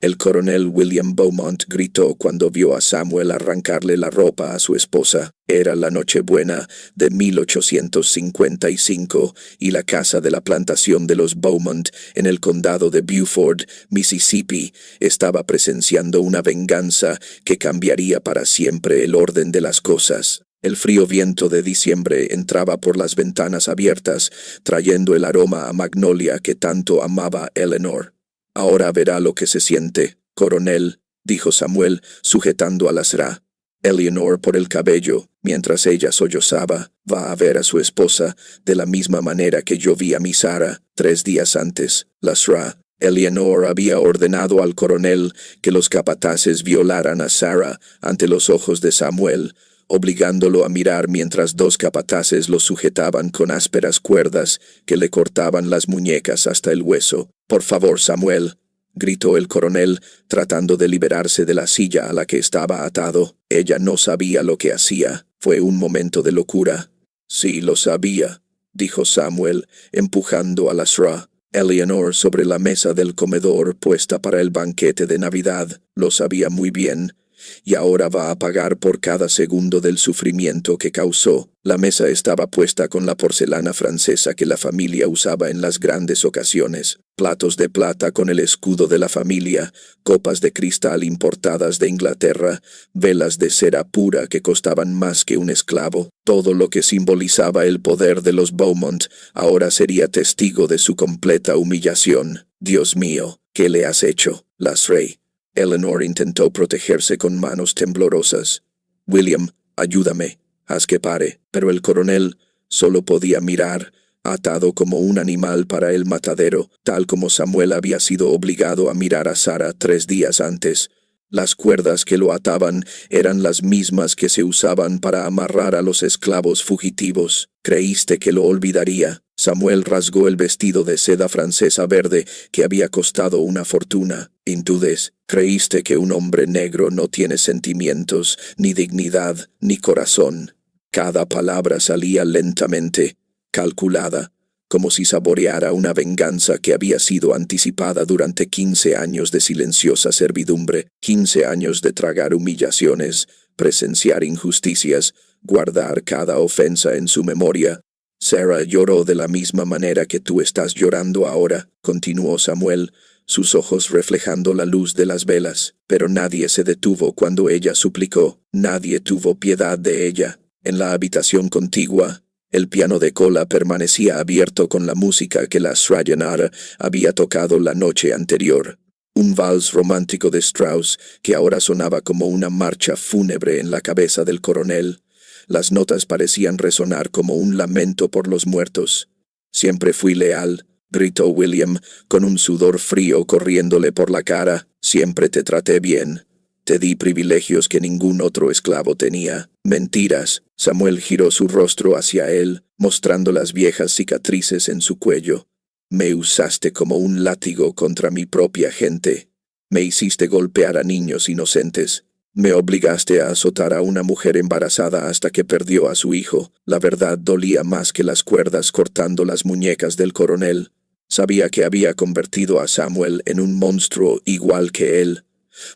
El coronel William Beaumont gritó cuando vio a Samuel arrancarle la ropa a su esposa. Era la Nochebuena de 1855 y la casa de la plantación de los Beaumont en el condado de Beaufort, Mississippi, estaba presenciando una venganza que cambiaría para siempre el orden de las cosas. El frío viento de diciembre entraba por las ventanas abiertas, trayendo el aroma a magnolia que tanto amaba Eleanor. «Ahora verá lo que se siente, coronel», dijo Samuel, sujetando a la Sra. Eleanor por el cabello, mientras ella sollozaba. «Va a ver a su esposa de la misma manera que yo vi a mi Sara 3 días antes». La Sra. Eleanor había ordenado al coronel que los capataces violaran a Sara ante los ojos de Samuel, obligándolo a mirar mientras 2 capataces lo sujetaban con ásperas cuerdas que le cortaban las muñecas hasta el hueso. «Por favor, Samuel», gritó el coronel, tratando de liberarse de la silla a la que estaba atado. Ella no sabía lo que hacía. Fue un momento de locura. «Sí, lo sabía», dijo Samuel, empujando a la Sra. Eleanor sobre la mesa del comedor puesta para el banquete de Navidad. Lo sabía muy bien. Y ahora va a pagar por cada segundo del sufrimiento que causó. La mesa estaba puesta con la porcelana francesa que la familia usaba en las grandes ocasiones, platos de plata con el escudo de la familia, copas de cristal importadas de Inglaterra, velas de cera pura que costaban más que un esclavo. Todo lo que simbolizaba el poder de los Beaumont ahora sería testigo de su completa humillación. «Dios mío, ¿qué le has hecho, Lasrey?» Eleanor intentó protegerse con manos temblorosas. «William, ayúdame, haz que pare». Pero el coronel solo podía mirar, atado como un animal para el matadero, tal como Samuel había sido obligado a mirar a Sara 3 días antes. Las cuerdas que lo ataban eran las mismas que se usaban para amarrar a los esclavos fugitivos. «¿Creíste que lo olvidaría?» Samuel rasgó el vestido de seda francesa verde que había costado una fortuna. «Intrudes, ¿creíste que un hombre negro no tiene sentimientos, ni dignidad, ni corazón?» Cada palabra salía lentamente, calculada, como si saboreara una venganza que había sido anticipada durante 15 años de silenciosa servidumbre, 15 años de tragar humillaciones, presenciar injusticias, guardar cada ofensa en su memoria. «Sara lloró de la misma manera que tú estás llorando ahora», continuó Samuel, sus ojos reflejando la luz de las velas. Pero nadie se detuvo cuando ella suplicó. Nadie tuvo piedad de ella. En la habitación contigua, el piano de cola permanecía abierto con la música que la Srajanara había tocado la noche anterior. Un vals romántico de Strauss que ahora sonaba como una marcha fúnebre en la cabeza del coronel. Las notas parecían resonar como un lamento por los muertos. «Siempre fui leal», gritó William, con un sudor frío corriéndole por la cara. «Siempre te traté bien. Te di privilegios que ningún otro esclavo tenía». «Mentiras». Samuel giró su rostro hacia él, mostrando las viejas cicatrices en su cuello. «Me usaste como un látigo contra mi propia gente. Me hiciste golpear a niños inocentes. Me obligaste a azotar a una mujer embarazada hasta que perdió a su hijo». La verdad dolía más que las cuerdas cortando las muñecas del coronel. Sabía que había convertido a Samuel en un monstruo igual que él,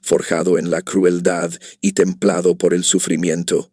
forjado en la crueldad y templado por el sufrimiento.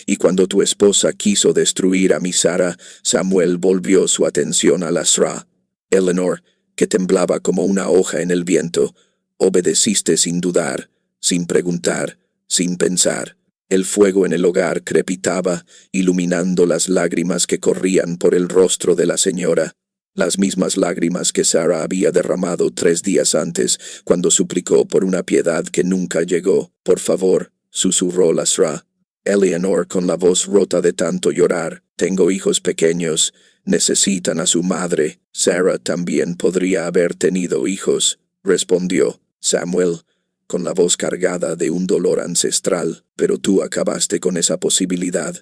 Y cuando tu esposa quiso destruir a mi Sara, Samuel volvió su atención a la Sra. Eleanor, que temblaba como una hoja en el viento, obedeciste sin dudar, sin preguntar, sin pensar. El fuego en el hogar crepitaba, iluminando las lágrimas que corrían por el rostro de la señora. Las mismas lágrimas que Sara había derramado 3 días antes, cuando suplicó por una piedad que nunca llegó. «Por favor», susurró la Sra. Eleanor con la voz rota de tanto llorar. «Tengo hijos pequeños, necesitan a su madre». «Sara también podría haber tenido hijos», respondió Samuel, con la voz cargada de un dolor ancestral. «Pero tú acabaste con esa posibilidad.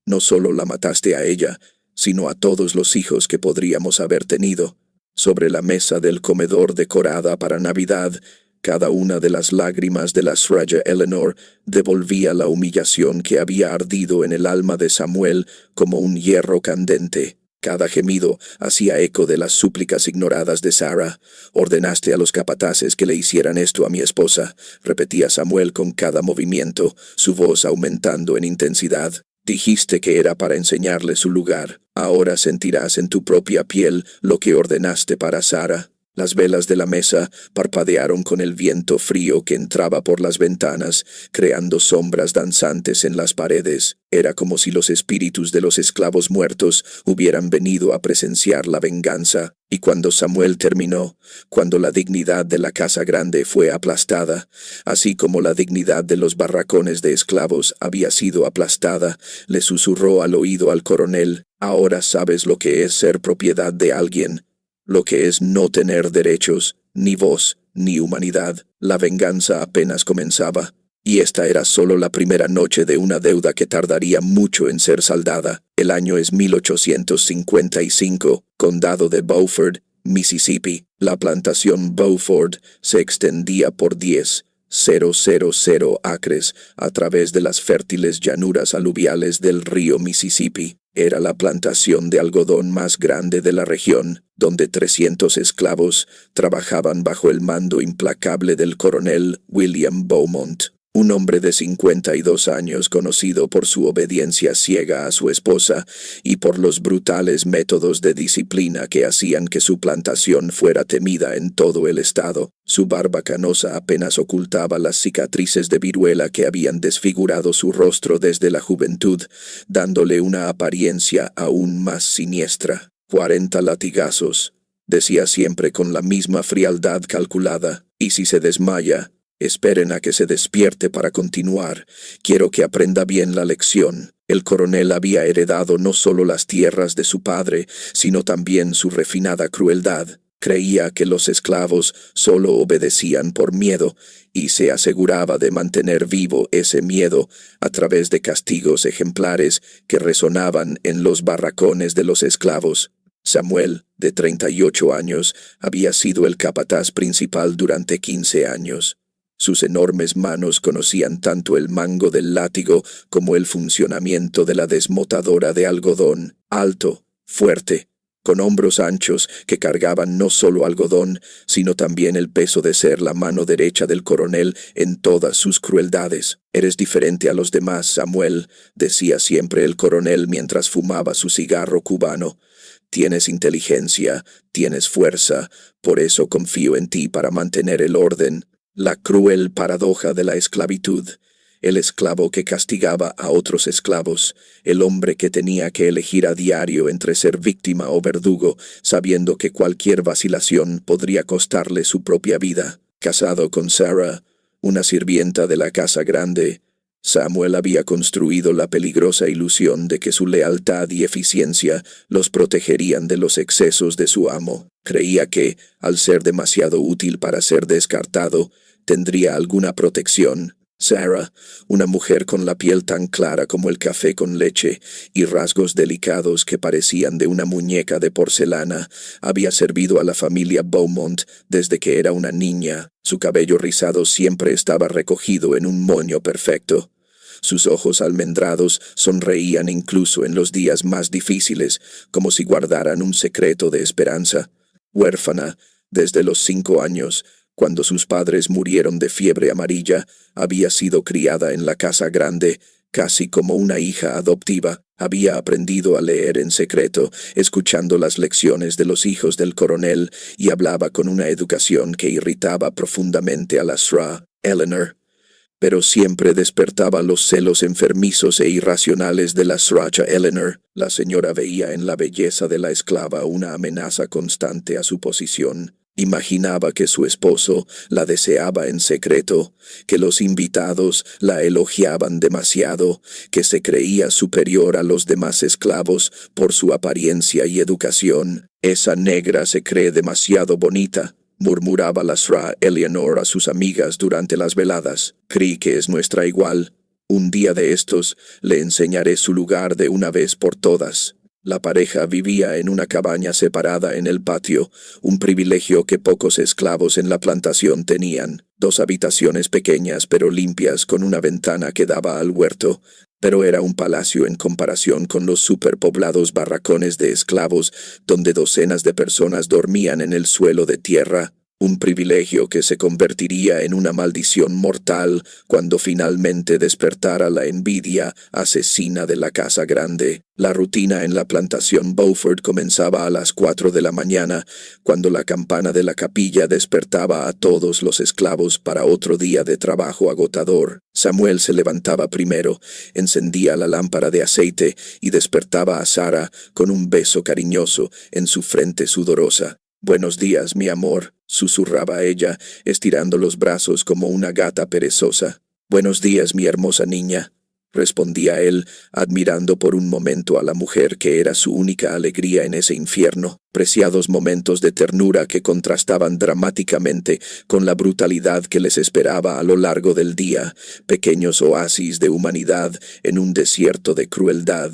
No solo la mataste a ella, sino a todos los hijos que podríamos haber tenido». Sobre la mesa del comedor decorada para Navidad, cada una de las lágrimas de la Sraja Eleanor devolvía la humillación que había ardido en el alma de Samuel como un hierro candente. Cada gemido hacía eco de las súplicas ignoradas de Sarah. «Ordenaste a los capataces que le hicieran esto a mi esposa», repetía Samuel con cada movimiento, su voz aumentando en intensidad. «Dijiste que era para enseñarle su lugar. Ahora sentirás en tu propia piel lo que ordenaste para Sarah». Las velas de la mesa parpadearon con el viento frío que entraba por las ventanas, creando sombras danzantes en las paredes. Era como si los espíritus de los esclavos muertos hubieran venido a presenciar la venganza. Y cuando Samuel terminó, cuando la dignidad de la casa grande fue aplastada, así como la dignidad de los barracones de esclavos había sido aplastada, le susurró al oído al coronel: «Ahora sabes lo que es ser propiedad de alguien, lo que es no tener derechos, ni voz, ni humanidad». La venganza apenas comenzaba, y esta era solo la primera noche de una deuda que tardaría mucho en ser saldada. El año es 1855, condado de Beaufort, Mississippi. La plantación Beaufort se extendía por 10,000 acres a través de las fértiles llanuras aluviales del río Mississippi. Era la plantación de algodón más grande de la región, donde 300 esclavos trabajaban bajo el mando implacable del coronel William Beaumont, un hombre de 52 años conocido por su obediencia ciega a su esposa y por los brutales métodos de disciplina que hacían que su plantación fuera temida en todo el estado. Su barba canosa apenas ocultaba las cicatrices de viruela que habían desfigurado su rostro desde la juventud, dándole una apariencia aún más siniestra. 40 latigazos, decía siempre con la misma frialdad calculada, y si se desmaya, esperen a que se despierte para continuar. Quiero que aprenda bien la lección». El coronel había heredado no solo las tierras de su padre, sino también su refinada crueldad. Creía que los esclavos solo obedecían por miedo, y se aseguraba de mantener vivo ese miedo a través de castigos ejemplares que resonaban en los barracones de los esclavos. Samuel, de 38 años, había sido el capataz principal durante 15 años. Sus enormes manos conocían tanto el mango del látigo como el funcionamiento de la desmotadora de algodón. Alto, fuerte, con hombros anchos que cargaban no solo algodón, sino también el peso de ser la mano derecha del coronel en todas sus crueldades. «Eres diferente a los demás, Samuel», decía siempre el coronel mientras fumaba su cigarro cubano. «Tienes inteligencia, tienes fuerza, por eso confío en ti para mantener el orden». La cruel paradoja de la esclavitud, el esclavo que castigaba a otros esclavos, el hombre que tenía que elegir a diario entre ser víctima o verdugo, sabiendo que cualquier vacilación podría costarle su propia vida. Casado con Sarah, una sirvienta de la casa grande, Samuel había construido la peligrosa ilusión de que su lealtad y eficiencia los protegerían de los excesos de su amo. Creía que, al ser demasiado útil para ser descartado, tendría alguna protección. Sarah, una mujer con la piel tan clara como el café con leche y rasgos delicados que parecían de una muñeca de porcelana, había servido a la familia Beaumont desde que era una niña. Su cabello rizado siempre estaba recogido en un moño perfecto. Sus ojos almendrados sonreían incluso en los días más difíciles, como si guardaran un secreto de esperanza. Huérfana, desde los 5 años, cuando sus padres murieron de fiebre amarilla, había sido criada en la casa grande, casi como una hija adoptiva. Había aprendido a leer en secreto, escuchando las lecciones de los hijos del coronel, y hablaba con una educación que irritaba profundamente a la Sra. Eleanor, pero siempre despertaba los celos enfermizos e irracionales de la Sracha Eleanor. La señora veía en la belleza de la esclava una amenaza constante a su posición. Imaginaba que su esposo la deseaba en secreto, que los invitados la elogiaban demasiado, que se creía superior a los demás esclavos por su apariencia y educación. «Esa negra se cree demasiado bonita», murmuraba la Sra. Eleanor a sus amigas durante las veladas. «Cree que es nuestra igual. Un día de estos le enseñaré su lugar de una vez por todas». La pareja vivía en una cabaña separada en el patio, un privilegio que pocos esclavos en la plantación tenían. 2 habitaciones pequeñas pero limpias con una ventana que daba al huerto. pero era un palacio en comparación con los superpoblados barracones de esclavos donde docenas de personas dormían en el suelo de tierra, un privilegio que se convertiría en una maldición mortal cuando finalmente despertara la envidia asesina de la casa grande. La rutina en la plantación Beaufort comenzaba a las 4 de la mañana, cuando la campana de la capilla despertaba a todos los esclavos para otro día de trabajo agotador. Samuel se levantaba primero, encendía la lámpara de aceite y despertaba a Sara con un beso cariñoso en su frente sudorosa. «Buenos días, mi amor», susurraba ella, estirando los brazos como una gata perezosa. «Buenos días, mi hermosa niña», respondía él, admirando por un momento a la mujer que era su única alegría en ese infierno. Preciados momentos de ternura que contrastaban dramáticamente con la brutalidad que les esperaba a lo largo del día, pequeños oasis de humanidad en un desierto de crueldad.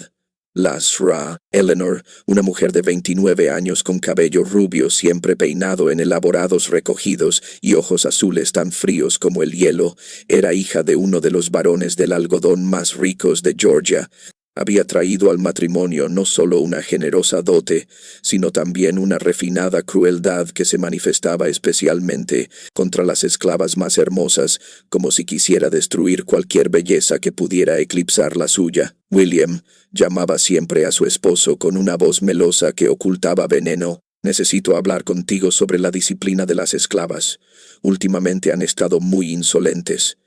La Sra. Eleanor, una mujer de 29 años con cabello rubio siempre peinado en elaborados recogidos y ojos azules tan fríos como el hielo, era hija de uno de los varones del algodón más ricos de Georgia. Había traído al matrimonio no solo una generosa dote, sino también una refinada crueldad que se manifestaba especialmente contra las esclavas más hermosas, como si quisiera destruir cualquier belleza que pudiera eclipsar la suya. William llamaba siempre a su esposo con una voz melosa que ocultaba veneno. «Necesito hablar contigo sobre la disciplina de las esclavas. Últimamente han estado muy insolentes».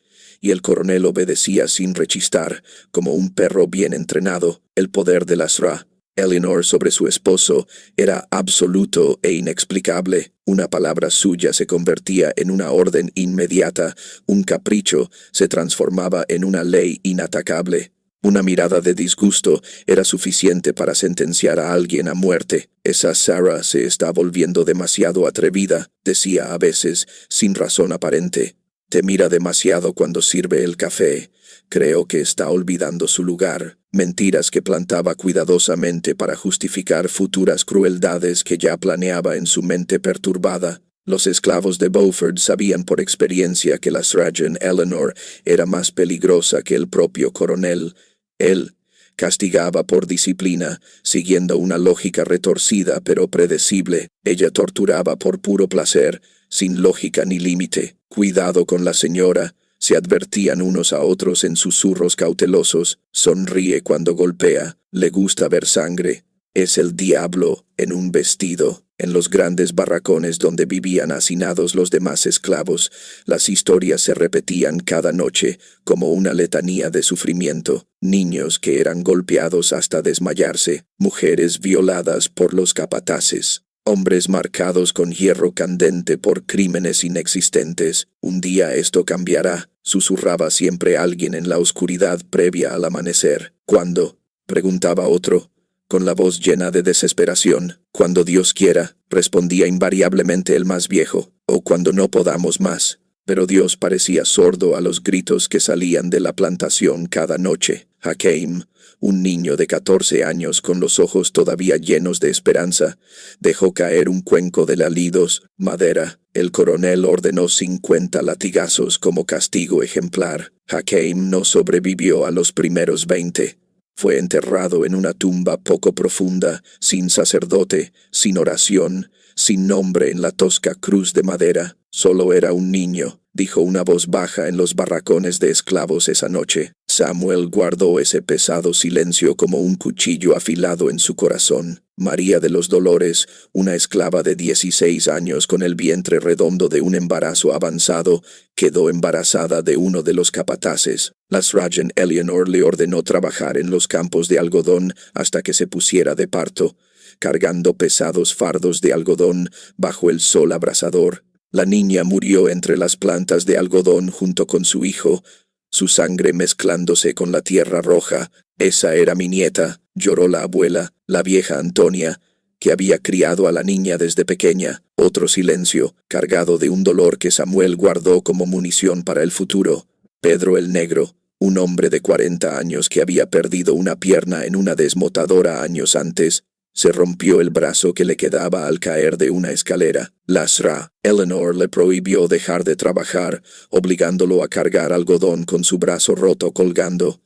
Y el coronel obedecía sin rechistar, como un perro bien entrenado. El poder de la Sra. Eleanor sobre su esposo era absoluto e inexplicable. Una palabra suya se convertía en una orden inmediata, un capricho se transformaba en una ley inatacable. Una mirada de disgusto era suficiente para sentenciar a alguien a muerte. «Esa Sarah se está volviendo demasiado atrevida», decía a veces, sin razón aparente. «Te mira demasiado cuando sirve el café. Creo que está olvidando su lugar». Mentiras que plantaba cuidadosamente para justificar futuras crueldades que ya planeaba en su mente perturbada. Los esclavos de Beaufort sabían por experiencia que la Sra. Eleanor era más peligrosa que el propio coronel. Él castigaba por disciplina, siguiendo una lógica retorcida pero predecible. Ella torturaba por puro placer, sin lógica ni límite. «Cuidado con la señora», se advertían unos a otros en susurros cautelosos. «Sonríe cuando golpea, le gusta ver sangre. Es el diablo en un vestido». En los grandes barracones donde vivían hacinados los demás esclavos, las historias se repetían cada noche como una letanía de sufrimiento. Niños que eran golpeados hasta desmayarse, mujeres violadas por los capataces, hombres marcados con hierro candente por crímenes inexistentes. «Un día esto cambiará», susurraba siempre alguien en la oscuridad previa al amanecer. «¿Cuándo?», preguntaba otro, con la voz llena de desesperación. «Cuando Dios quiera», respondía invariablemente el más viejo, «o cuando no podamos más». Pero Dios parecía sordo a los gritos que salían de la plantación cada noche. Hakeem, un niño de 14 años con los ojos todavía llenos de esperanza, dejó caer un cuenco de ladrillos, madera. El coronel ordenó 50 latigazos como castigo ejemplar. Hakeem no sobrevivió a los primeros 20. Fue enterrado en una tumba poco profunda, sin sacerdote, sin oración, sin nombre en la tosca cruz de madera. «Solo era un niño», dijo una voz baja en los barracones de esclavos esa noche. Samuel guardó ese pesado silencio como un cuchillo afilado en su corazón. María de los Dolores, una esclava de 16 años con el vientre redondo de un embarazo avanzado, quedó embarazada de uno de los capataces. La Sra. Eleanor le ordenó trabajar en los campos de algodón hasta que se pusiera de parto, cargando pesados fardos de algodón bajo el sol abrasador. La niña murió entre las plantas de algodón junto con su hijo, su sangre mezclándose con la tierra roja. «Esa era mi nieta», lloró la abuela, la vieja Antonia, que había criado a la niña desde pequeña. Otro silencio, cargado de un dolor que Samuel guardó como munición para el futuro. Pedro el Negro, un hombre de 40 años que había perdido una pierna en una desmotadora años antes, se rompió el brazo que le quedaba al caer de una escalera. La Sra. Eleanor le prohibió dejar de trabajar, obligándolo a cargar algodón con su brazo roto colgando.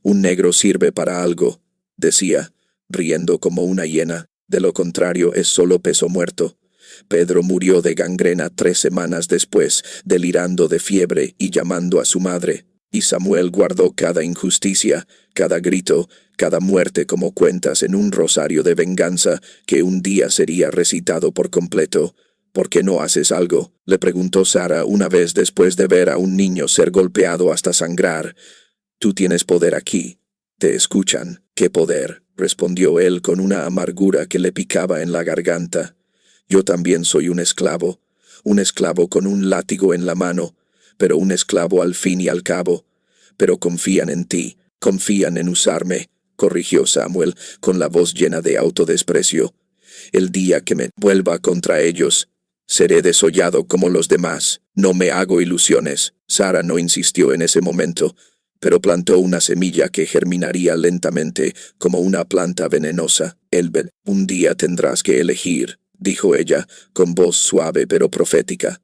Un negro sirve para algo, decía, riendo como una hiena. De lo contrario es solo peso muerto. Pedro murió de gangrena 3 semanas después, delirando de fiebre y llamando a su madre. Y Samuel guardó cada injusticia, cada grito, cada muerte como cuentas en un rosario de venganza que un día sería recitado por completo. ¿Por qué no haces algo?, le preguntó Sara una vez después de ver a un niño ser golpeado hasta sangrar. Tú tienes poder aquí. Te escuchan. ¿Qué poder?, respondió él con una amargura que le picaba en la garganta. Yo también soy un esclavo con un látigo en la mano, pero un esclavo al fin y al cabo. Pero confían en ti, confían en usarme, corrigió Samuel con la voz llena de autodesprecio. El día que me vuelva contra ellos, seré desollado como los demás. No me hago ilusiones. Sara no insistió en ese momento, pero plantó una semilla que germinaría lentamente como una planta venenosa. Un día tendrás que elegir, dijo ella, con voz suave pero profética,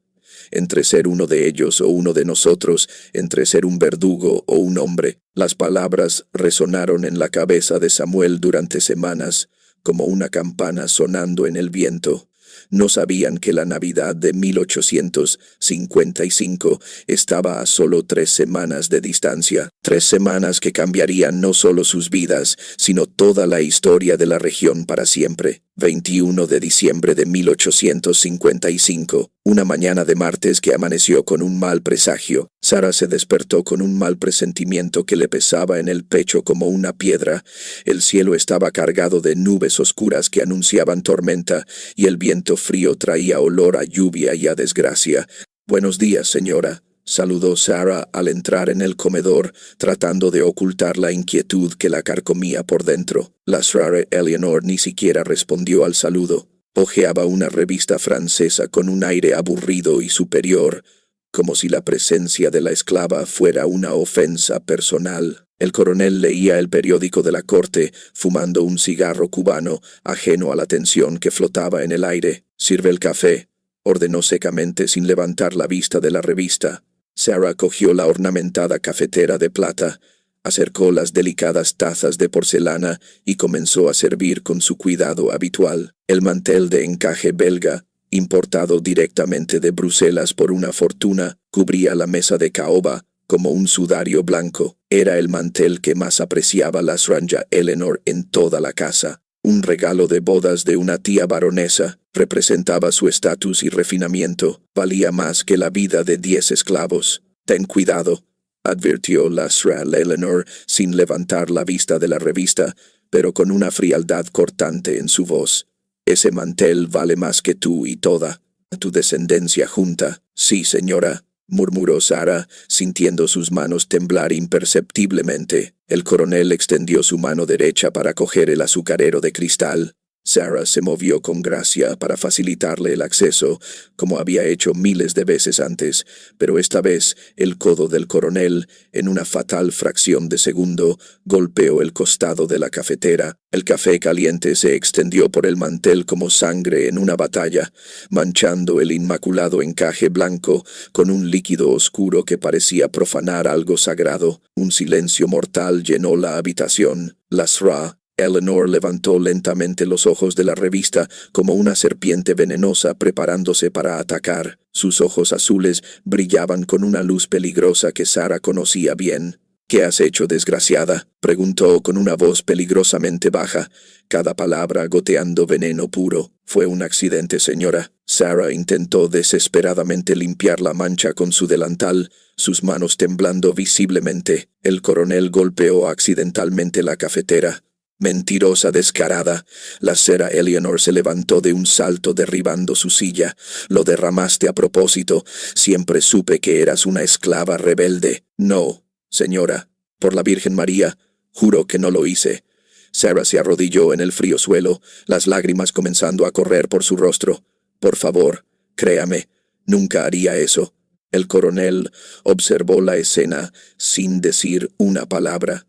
entre ser uno de ellos o uno de nosotros, entre ser un verdugo o un hombre. Las palabras resonaron en la cabeza de Samuel durante semanas, como una campana sonando en el viento. No sabían que la Navidad de 1855 estaba a solo 3 semanas de distancia. 3 semanas que cambiarían no solo sus vidas, sino toda la historia de la región para siempre. 21 de diciembre de 1855, una mañana de martes que amaneció con un mal presagio. Sara se despertó con un mal presentimiento que le pesaba en el pecho como una piedra. El cielo estaba cargado de nubes oscuras que anunciaban tormenta, y el viento frío traía olor a lluvia y a desgracia. «Buenos días, señora», saludó Sara al entrar en el comedor, tratando de ocultar la inquietud que la carcomía por dentro. La Sra. Eleanor ni siquiera respondió al saludo. Hojeaba una revista francesa con un aire aburrido y superior, como si la presencia de la esclava fuera una ofensa personal. El coronel leía el periódico de la corte, fumando un cigarro cubano, ajeno a la tensión que flotaba en el aire. «Sirve el café», ordenó secamente sin levantar la vista de la revista. Sara cogió la ornamentada cafetera de plata, acercó las delicadas tazas de porcelana y comenzó a servir con su cuidado habitual. El mantel de encaje belga, importado directamente de Bruselas por una fortuna, cubría la mesa de caoba como un sudario blanco. Era el mantel que más apreciaba la Sra. Eleanor en toda la casa. Un regalo de bodas de una tía baronesa, representaba su estatus y refinamiento. Valía más que la vida de 10 esclavos. «Ten cuidado», advirtió la Sra. Eleanor sin levantar la vista de la revista, pero con una frialdad cortante en su voz. «Ese mantel vale más que tú y toda tu descendencia junta». «Sí, señora», murmuró Sara, sintiendo sus manos temblar imperceptiblemente. El coronel extendió su mano derecha para coger el azucarero de cristal. Sara se movió con gracia para facilitarle el acceso, como había hecho miles de veces antes, pero esta vez el codo del coronel, en una fatal fracción de segundo, golpeó el costado de la cafetera. El café caliente se extendió por el mantel como sangre en una batalla, manchando el inmaculado encaje blanco con un líquido oscuro que parecía profanar algo sagrado. Un silencio mortal llenó la habitación. La Sra. Eleanor levantó lentamente los ojos de la revista como una serpiente venenosa preparándose para atacar. Sus ojos azules brillaban con una luz peligrosa que Sara conocía bien. «¿Qué has hecho, desgraciada?», preguntó con una voz peligrosamente baja, cada palabra goteando veneno puro. «Fue un accidente, señora». Sara intentó desesperadamente limpiar la mancha con su delantal, sus manos temblando visiblemente. El coronel golpeó accidentalmente la cafetera. «Mentirosa descarada». La Sra. Eleanor se levantó de un salto derribando su silla. «Lo derramaste a propósito. Siempre supe que eras una esclava rebelde». «No, señora, por la Virgen María, juro que no lo hice». Sara se arrodilló en el frío suelo, las lágrimas comenzando a correr por su rostro. «Por favor, créame, nunca haría eso». El coronel observó la escena sin decir una palabra.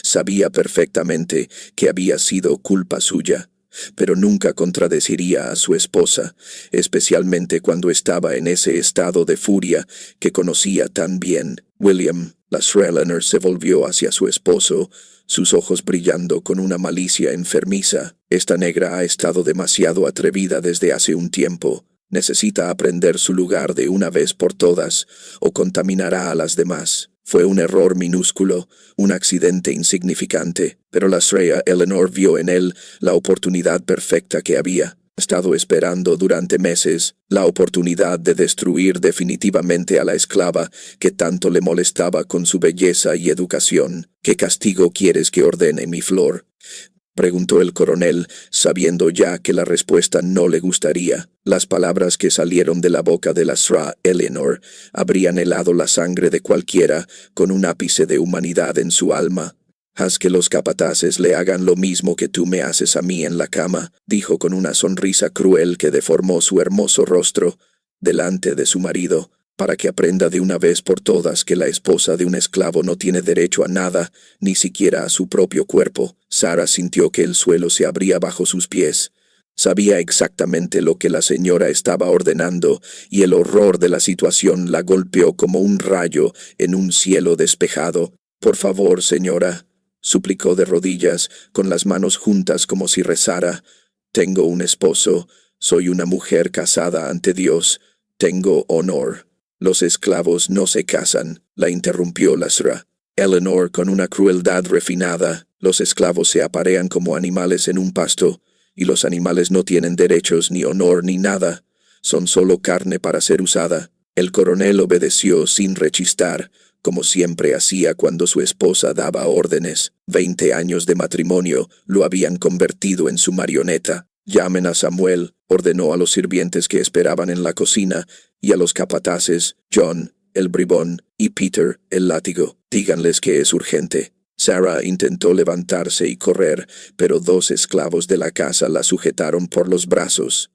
Sabía perfectamente que había sido culpa suya. pero nunca contradeciría a su esposa, especialmente cuando estaba en ese estado de furia que conocía tan bien. William, la Sra Eleanor se volvió hacia su esposo, sus ojos brillando con una malicia enfermiza. Esta negra ha estado demasiado atrevida desde hace un tiempo. Necesita aprender su lugar de una vez por todas, o contaminará a las demás. Fue un error minúsculo, un accidente insignificante, pero la Sra Eleanor vio en él la oportunidad perfecta que había estado esperando durante meses, la oportunidad de destruir definitivamente a la esclava que tanto le molestaba con su belleza y educación. ¿Qué castigo quieres que ordene, mi flor?, preguntó el coronel, sabiendo ya que la respuesta no le gustaría. Las palabras que salieron de la boca de la Sra Eleanor habrían helado la sangre de cualquiera con un ápice de humanidad en su alma. «Haz que los capataces le hagan lo mismo que tú me haces a mí en la cama», dijo con una sonrisa cruel que deformó su hermoso rostro delante de su marido, «para que aprenda de una vez por todas que la esposa de un esclavo no tiene derecho a nada, ni siquiera a su propio cuerpo». Sarah sintió que el suelo se abría bajo sus pies. Sabía exactamente lo que la señora estaba ordenando, y el horror de la situación la golpeó como un rayo en un cielo despejado. «Por favor, señora», suplicó de rodillas, con las manos juntas como si rezara. «Tengo un esposo, soy una mujer casada ante Dios, tengo honor». «Los esclavos no se casan», la interrumpió la Sra Eleanor con una crueldad refinada. «Los esclavos se aparean como animales en un pasto, y los animales no tienen derechos, ni honor, ni nada. Son solo carne para ser usada». El coronel obedeció sin rechistar, como siempre hacía cuando su esposa daba órdenes. 20 años de matrimonio lo habían convertido en su marioneta. «Llamen a Samuel», ordenó a los sirvientes que esperaban en la cocina, y a los capataces, John, el bribón, y Peter, el látigo. «Díganles que es urgente». Sarah intentó levantarse y correr, pero 2 esclavos de la casa la sujetaron por los brazos.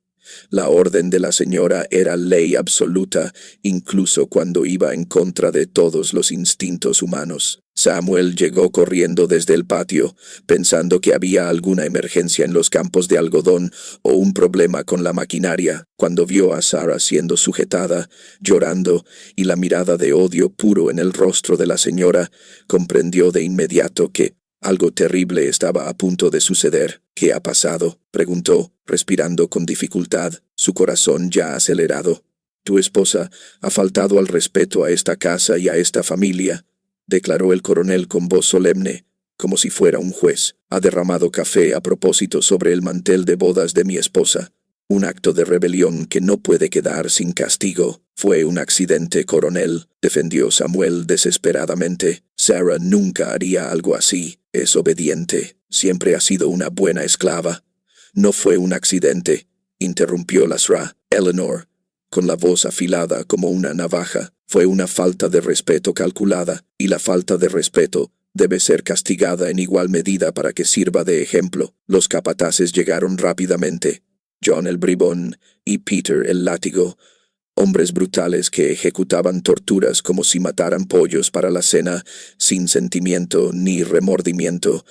La orden de la señora era ley absoluta, incluso cuando iba en contra de todos los instintos humanos. Samuel llegó corriendo desde el patio, pensando que había alguna emergencia en los campos de algodón o un problema con la maquinaria. Cuando vio a Sarah siendo sujetada, llorando, y la mirada de odio puro en el rostro de la señora, comprendió de inmediato que algo terrible estaba a punto de suceder. «¿Qué ha pasado?», preguntó, respirando con dificultad, su corazón ya acelerado. «Tu esposa ha faltado al respeto a esta casa y a esta familia», declaró el coronel con voz solemne, como si fuera un juez. «Ha derramado café a propósito sobre el mantel de bodas de mi esposa. Un acto de rebelión que no puede quedar sin castigo». «Fue un accidente, coronel», defendió Samuel desesperadamente. «Sarah nunca haría algo así. Es obediente. Siempre ha sido una buena esclava». «No fue un accidente», interrumpió la Sra Eleanor, con la voz afilada como una navaja. «Fue una falta de respeto calculada, y la falta de respeto debe ser castigada en igual medida para que sirva de ejemplo». Los capataces llegaron rápidamente. John el bribón y Peter el látigo, hombres brutales que ejecutaban torturas como si mataran pollos para la cena, sin sentimiento ni remordimiento.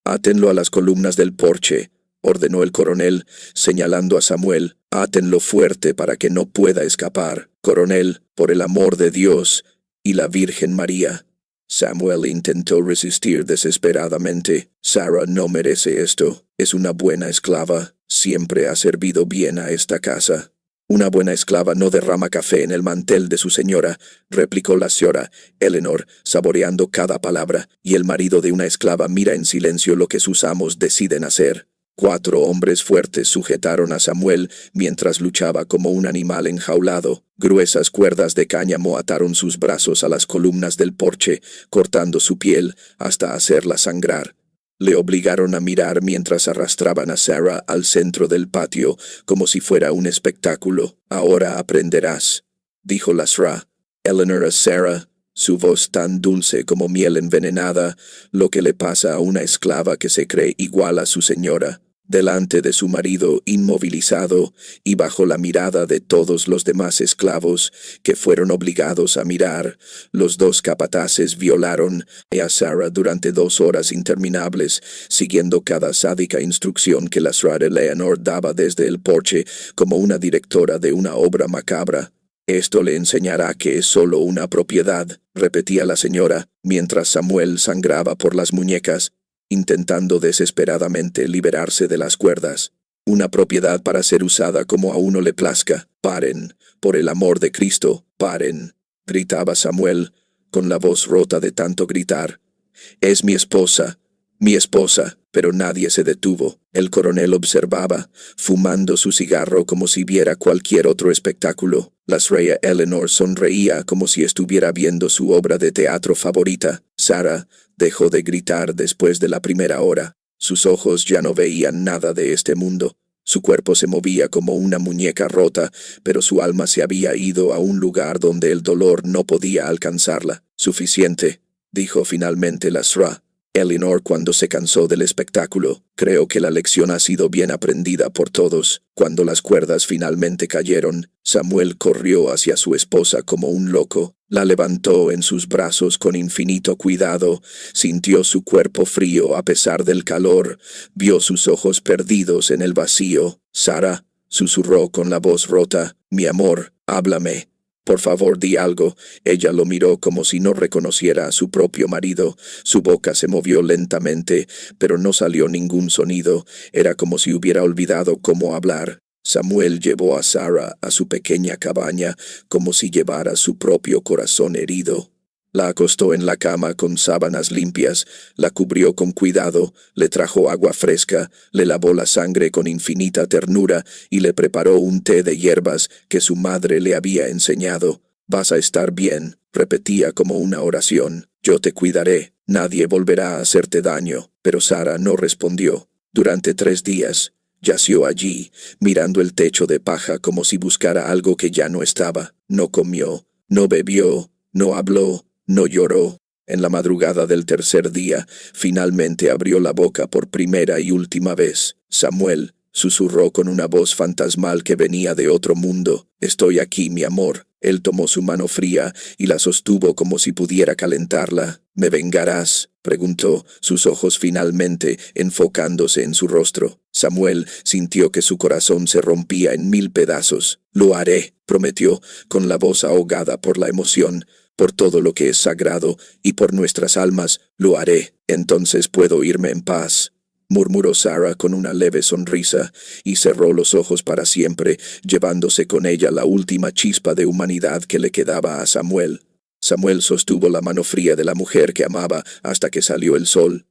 «Átenlo a las columnas del porche», ordenó el coronel, señalando a Samuel. «Átenlo fuerte para que no pueda escapar. Coronel, por el amor de Dios y la Virgen María». Samuel intentó resistir desesperadamente. «Sarah no merece esto. Es una buena esclava. Siempre ha servido bien a esta casa». «Una buena esclava no derrama café en el mantel de su señora», replicó la señora Eleanor, saboreando cada palabra, «y el marido de una esclava mira en silencio lo que sus amos deciden hacer». 4 hombres fuertes sujetaron a Samuel mientras luchaba como un animal enjaulado. Gruesas cuerdas de cáñamo ataron sus brazos a las columnas del porche, cortando su piel hasta hacerla sangrar. Le obligaron a mirar mientras arrastraban a Sarah al centro del patio, como si fuera un espectáculo. «Ahora aprenderás», dijo la Sra Eleanor a Sarah, su voz tan dulce como miel envenenada, lo que le pasa a una esclava que se cree igual a su señora. delante de su marido inmovilizado y bajo la mirada de todos los demás esclavos que fueron obligados a mirar, los dos capataces violaron a Sarah durante 2 horas interminables, siguiendo cada sádica instrucción que la Sra. Eleanor daba desde el porche como una directora de una obra macabra. «Esto le enseñará que es solo una propiedad», repetía la señora, mientras Samuel sangraba por las muñecas, intentando desesperadamente liberarse de las cuerdas. «Una propiedad para ser usada como a uno le plazca. Paren, por el amor de Cristo, paren», gritaba Samuel, con la voz rota de tanto gritar. «Es mi esposa, pero nadie se detuvo. El coronel observaba, fumando su cigarro como si viera cualquier otro espectáculo. La Sra. Eleanor sonreía como si estuviera viendo su obra de teatro favorita. Sarah dejó de gritar después de la primera hora. Sus ojos ya no veían nada de este mundo. Su cuerpo se movía como una muñeca rota, pero su alma se había ido a un lugar donde el dolor no podía alcanzarla. «Suficiente», dijo finalmente la Sra. Eleanor cuando se cansó del espectáculo. «Creo que la lección ha sido bien aprendida por todos». Cuando las cuerdas finalmente cayeron, Samuel corrió hacia su esposa como un loco. La levantó en sus brazos con infinito cuidado, sintió su cuerpo frío a pesar del calor, vio sus ojos perdidos en el vacío. «Sarah», susurró con la voz rota, «mi amor, háblame. Por favor, di algo». Ella lo miró como si no reconociera a su propio marido. Su boca se movió lentamente, pero no salió ningún sonido. Era como si hubiera olvidado cómo hablar. Samuel llevó a Sarah a su pequeña cabaña como si llevara su propio corazón herido. La acostó en la cama con sábanas limpias, la cubrió con cuidado, le trajo agua fresca, le lavó la sangre con infinita ternura y le preparó un té de hierbas que su madre le había enseñado. «Vas a estar bien», repetía como una oración. «Yo te cuidaré, nadie volverá a hacerte daño». Pero Sarah no respondió. Durante 3 días, yació allí, mirando el techo de paja como si buscara algo que ya no estaba. No comió, no bebió, no habló, no lloró. En la madrugada del 3er día, finalmente abrió la boca por primera y última vez. «Samuel», susurró con una voz fantasmal que venía de otro mundo. «Estoy aquí, mi amor». Él tomó su mano fría y la sostuvo como si pudiera calentarla. «¿Me vengarás?», preguntó, sus ojos finalmente enfocándose en su rostro. Samuel sintió que su corazón se rompía en 1000 pedazos. «Lo haré», prometió, con la voz ahogada por la emoción. «Por todo lo que es sagrado y por nuestras almas, lo haré. Entonces puedo irme en paz», murmuró Sarah con una leve sonrisa, y cerró los ojos para siempre, llevándose con ella la última chispa de humanidad que le quedaba a Samuel. Samuel sostuvo la mano fría de la mujer que amaba hasta que salió el sol.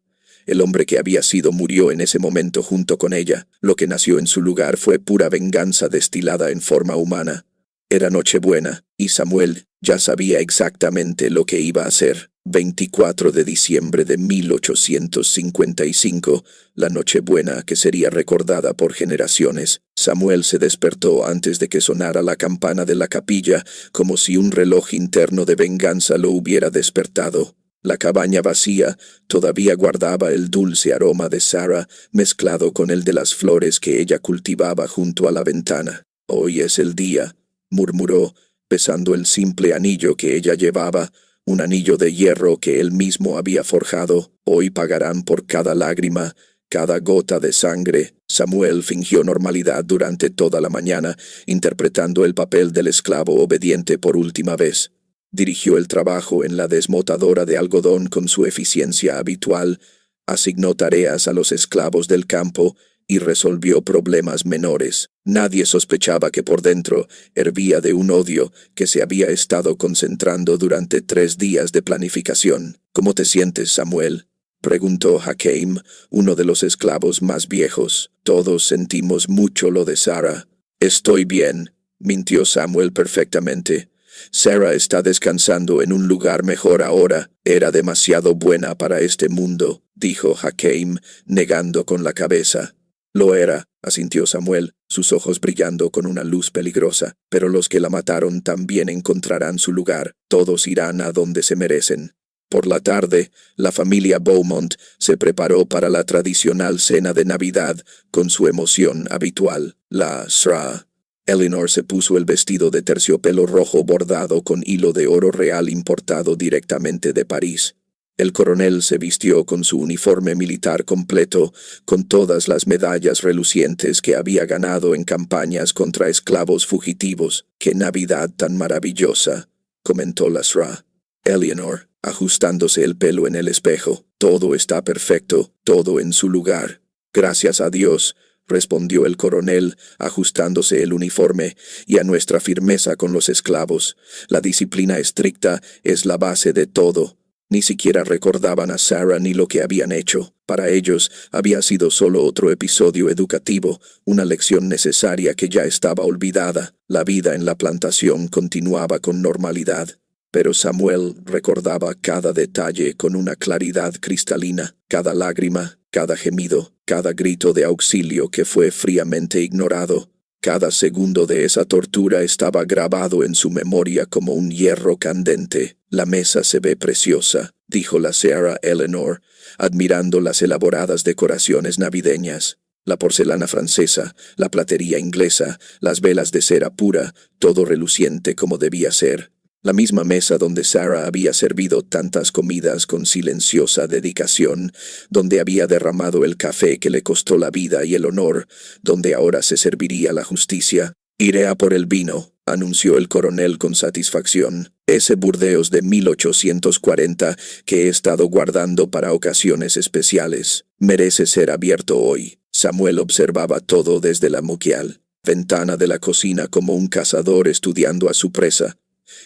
El hombre que había sido murió en ese momento junto con ella. Lo que nació en su lugar fue pura venganza destilada en forma humana. Era Nochebuena, y Samuel ya sabía exactamente lo que iba a hacer. 24 de diciembre de 1855, la Nochebuena que sería recordada por generaciones. Samuel se despertó antes de que sonara la campana de la capilla, como si un reloj interno de venganza lo hubiera despertado. La cabaña vacía todavía guardaba el dulce aroma de Sarah, mezclado con el de las flores que ella cultivaba junto a la ventana. «Hoy es el día», murmuró, besando el simple anillo que ella llevaba, un anillo de hierro que él mismo había forjado. «Hoy pagarán por cada lágrima, cada gota de sangre». Samuel fingió normalidad durante toda la mañana, interpretando el papel del esclavo obediente por última vez. Dirigió el trabajo en la desmotadora de algodón con su eficiencia habitual, asignó tareas a los esclavos del campo y resolvió problemas menores. Nadie sospechaba que por dentro hervía de un odio que se había estado concentrando durante 3 días de planificación. «¿Cómo te sientes, Samuel?», preguntó Hakeem, uno de los esclavos más viejos. «Todos sentimos mucho lo de Sarah». «Estoy bien», mintió Samuel perfectamente. «Sarah está descansando en un lugar mejor ahora. Era demasiado buena para este mundo», dijo Hakeem, negando con la cabeza. «Lo era», asintió Samuel, sus ojos brillando con una luz peligrosa. «Pero los que la mataron también encontrarán su lugar. Todos irán a donde se merecen». Por la tarde, la familia Beaumont se preparó para la tradicional cena de Navidad con su emoción habitual, la Sra. Eleanor se puso el vestido de terciopelo rojo bordado con hilo de oro real importado directamente de París. El coronel se vistió con su uniforme militar completo, con todas las medallas relucientes que había ganado en campañas contra esclavos fugitivos. ¡Qué Navidad tan maravillosa!, comentó la Sra. Eleanor, ajustándose el pelo en el espejo. Todo está perfecto, todo en su lugar. Gracias a Dios, respondió el coronel, ajustándose el uniforme, y a nuestra firmeza con los esclavos. La disciplina estricta es la base de todo. Ni siquiera recordaban a Sarah ni lo que habían hecho. Para ellos había sido solo otro episodio educativo, una lección necesaria que ya estaba olvidada. La vida en la plantación continuaba con normalidad. Pero Samuel recordaba cada detalle con una claridad cristalina, cada lágrima, cada gemido, cada grito de auxilio que fue fríamente ignorado. Cada segundo de esa tortura estaba grabado en su memoria como un hierro candente. «La mesa se ve preciosa», dijo la Sra. Eleanor, admirando las elaboradas decoraciones navideñas. La porcelana francesa, la platería inglesa, las velas de cera pura, todo reluciente como debía ser. La misma mesa donde Sarah había servido tantas comidas con silenciosa dedicación, donde había derramado el café que le costó la vida y el honor, donde ahora se serviría la justicia. «Iré a por el vino», anunció el coronel con satisfacción. «Ese Burdeos de 1840 que he estado guardando para ocasiones especiales. Merece ser abierto hoy». Samuel observaba todo desde la muquial ventana de la cocina como un cazador estudiando a su presa.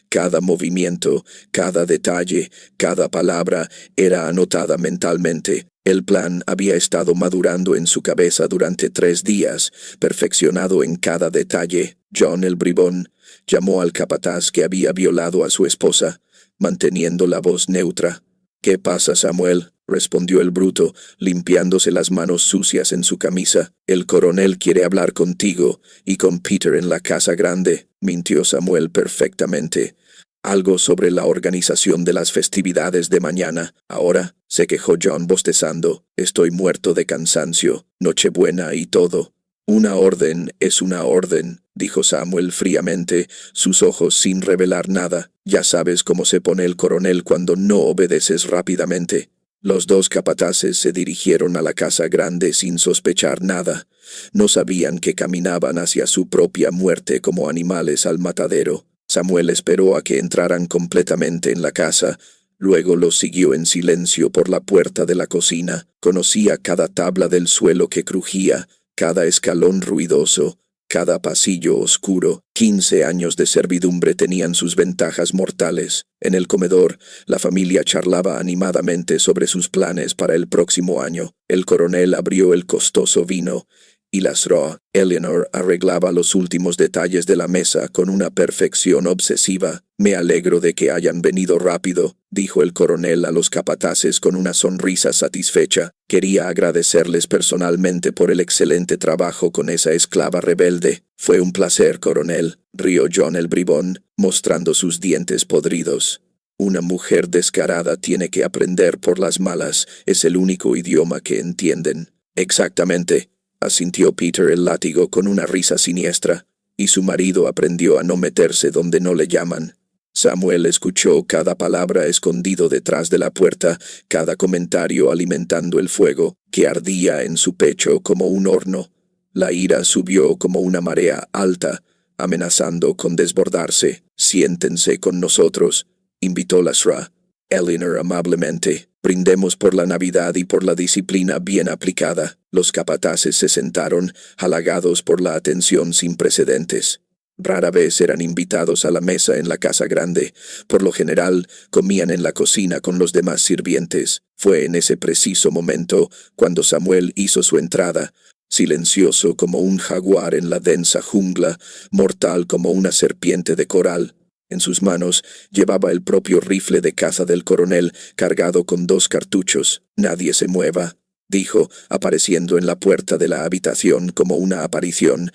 Cada movimiento, cada detalle, cada palabra era anotada mentalmente. El plan había estado madurando en su cabeza durante 3 días, perfeccionado en cada detalle. John el bribón llamó al capataz que había violado a su esposa, manteniendo la voz neutra. «¿Qué pasa, Samuel?», respondió el bruto, limpiándose las manos sucias en su camisa. «El coronel quiere hablar contigo y con Peter en la casa grande», mintió Samuel perfectamente. «Algo sobre la organización de las festividades de mañana. Ahora», se quejó John bostezando, «estoy muerto de cansancio. Nochebuena y todo». «Una orden es una orden», dijo Samuel fríamente, sus ojos sin revelar nada. «Ya sabes cómo se pone el coronel cuando no obedeces rápidamente». Los 2 capataces se dirigieron a la casa grande sin sospechar nada. No sabían que caminaban hacia su propia muerte como animales al matadero. Samuel esperó a que entraran completamente en la casa. Luego los siguió en silencio por la puerta de la cocina. Conocía cada tabla del suelo que crujía, cada escalón ruidoso, cada pasillo oscuro. 15 años de servidumbre tenían sus ventajas mortales. En el comedor, la familia charlaba animadamente sobre sus planes para el próximo año. El coronel abrió el costoso vino, y la Sra. Eleanor arreglaba los últimos detalles de la mesa con una perfección obsesiva. «Me alegro de que hayan venido rápido», dijo el coronel a los capataces con una sonrisa satisfecha. «Quería agradecerles personalmente por el excelente trabajo con esa esclava rebelde». «Fue un placer, coronel», rió John el bribón, mostrando sus dientes podridos. «Una mujer descarada tiene que aprender por las malas. Es el único idioma que entienden». «Exactamente», asintió Peter el látigo con una risa siniestra, «y su marido aprendió a no meterse donde no le llaman». Samuel escuchó cada palabra escondido detrás de la puerta, cada comentario alimentando el fuego, que ardía en su pecho como un horno. La ira subió como una marea alta, amenazando con desbordarse. «Siéntense con nosotros», invitó la Sra. Eleanor amablemente. «Brindemos por la Navidad y por la disciplina bien aplicada». Los capataces se sentaron, halagados por la atención sin precedentes. Rara vez eran invitados a la mesa en la casa grande. Por lo general, comían en la cocina con los demás sirvientes. Fue en ese preciso momento cuando Samuel hizo su entrada, silencioso como un jaguar en la densa jungla, mortal como una serpiente de coral. En sus manos llevaba el propio rifle de caza del coronel, cargado con 2 cartuchos. «Nadie se mueva», dijo, apareciendo en la puerta de la habitación como una aparición.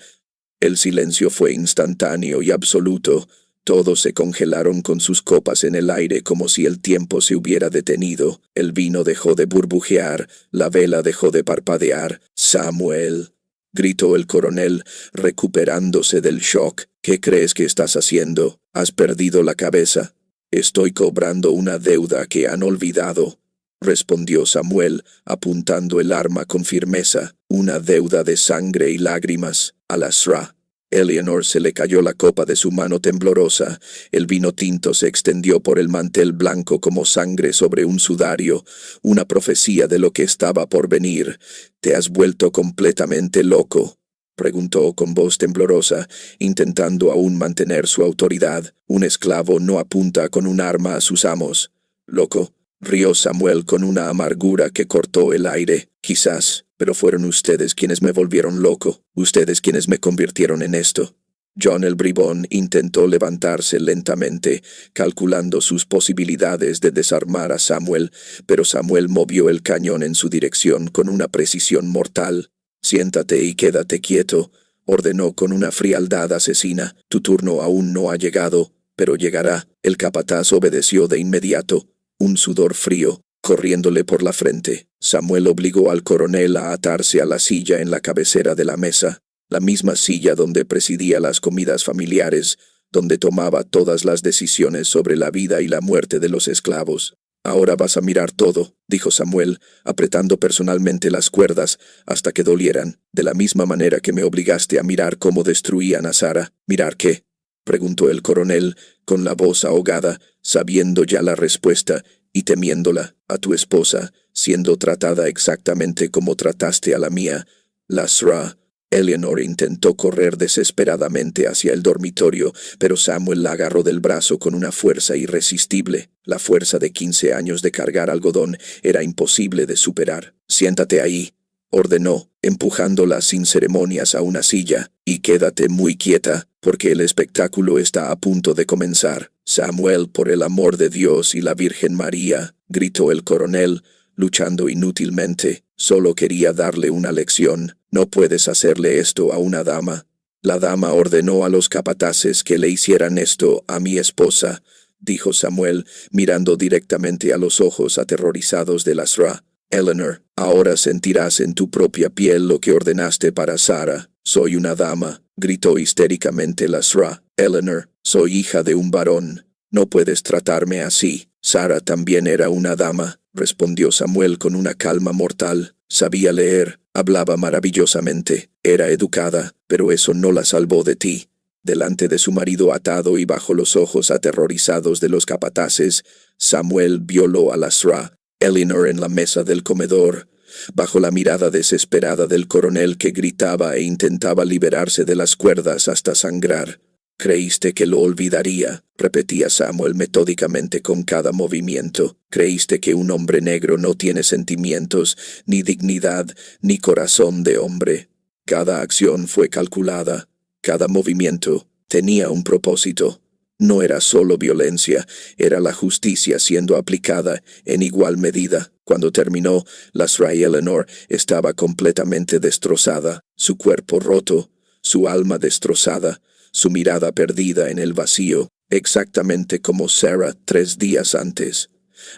El silencio fue instantáneo y absoluto. Todos se congelaron con sus copas en el aire como si el tiempo se hubiera detenido. El vino dejó de burbujear, la vela dejó de parpadear. «Samuel», gritó el coronel, recuperándose del shock. «¿Qué crees que estás haciendo? ¿Has perdido la cabeza?» «Estoy cobrando una deuda que han olvidado», respondió Samuel, apuntando el arma con firmeza. «Una deuda de sangre y lágrimas. Al-Asra». Eleanor se le cayó la copa de su mano temblorosa. El vino tinto se extendió por el mantel blanco como sangre sobre un sudario, una profecía de lo que estaba por venir. «¿Te has vuelto completamente loco?», preguntó con voz temblorosa, intentando aún mantener su autoridad. «Un esclavo no apunta con un arma a sus amos». «¿Loco?», rió Samuel con una amargura que cortó el aire. «Quizás, pero fueron ustedes quienes me volvieron loco, ustedes quienes me convirtieron en esto». John el bribón intentó levantarse lentamente, calculando sus posibilidades de desarmar a Samuel, pero Samuel movió el cañón en su dirección con una precisión mortal. «Siéntate y quédate quieto», ordenó con una frialdad asesina. «Tu turno aún no ha llegado, pero llegará». El capataz obedeció de inmediato, un sudor frío corriéndole por la frente. Samuel obligó al coronel a atarse a la silla en la cabecera de la mesa, la misma silla donde presidía las comidas familiares, donde tomaba todas las decisiones sobre la vida y la muerte de los esclavos. «Ahora vas a mirar todo», dijo Samuel, apretando personalmente las cuerdas hasta que dolieran, de la misma manera que me obligaste a mirar cómo destruían a Sara. «¿Mirar qué?», preguntó el coronel, con la voz ahogada, sabiendo ya la respuesta y temiéndola. «A tu esposa, siendo tratada exactamente como trataste a la mía, Al-Asra». Eleanor intentó correr desesperadamente hacia el dormitorio, pero Samuel la agarró del brazo con una fuerza irresistible. La fuerza de 15 años de cargar algodón era imposible de superar. «Siéntate ahí», ordenó, empujándola sin ceremonias a una silla, «y quédate muy quieta, porque el espectáculo está a punto de comenzar». «Samuel, por el amor de Dios y la Virgen María», gritó el coronel, luchando inútilmente. «Solo quería darle una lección. No puedes hacerle esto a una dama». «La dama ordenó a los capataces que le hicieran esto a mi esposa», dijo Samuel, mirando directamente a los ojos aterrorizados de Al-Asra. «Eleanor, ahora sentirás en tu propia piel lo que ordenaste para Sara». «Soy una dama», gritó histéricamente Al-Asra. «Eleanor, soy hija de un varón. No puedes tratarme así». «Sara también era una dama», respondió Samuel con una calma mortal. «Sabía leer, hablaba maravillosamente, era educada, pero eso no la salvó de ti». Delante de su marido atado y bajo los ojos aterrorizados de los capataces, Samuel violó a Al-Asra. Eleanor en la mesa del comedor, bajo la mirada desesperada del coronel que gritaba e intentaba liberarse de las cuerdas hasta sangrar. «Creíste que lo olvidaría», repetía Samuel metódicamente con cada movimiento. «Creíste que un hombre negro no tiene sentimientos, ni dignidad, ni corazón de hombre». Cada acción fue calculada, cada movimiento tenía un propósito. No era solo violencia, era la justicia siendo aplicada en igual medida. Cuando terminó, Al-Asra y Eleanor estaba completamente destrozada, su cuerpo roto, su alma destrozada, su mirada perdida en el vacío, exactamente como Sarah 3 días antes.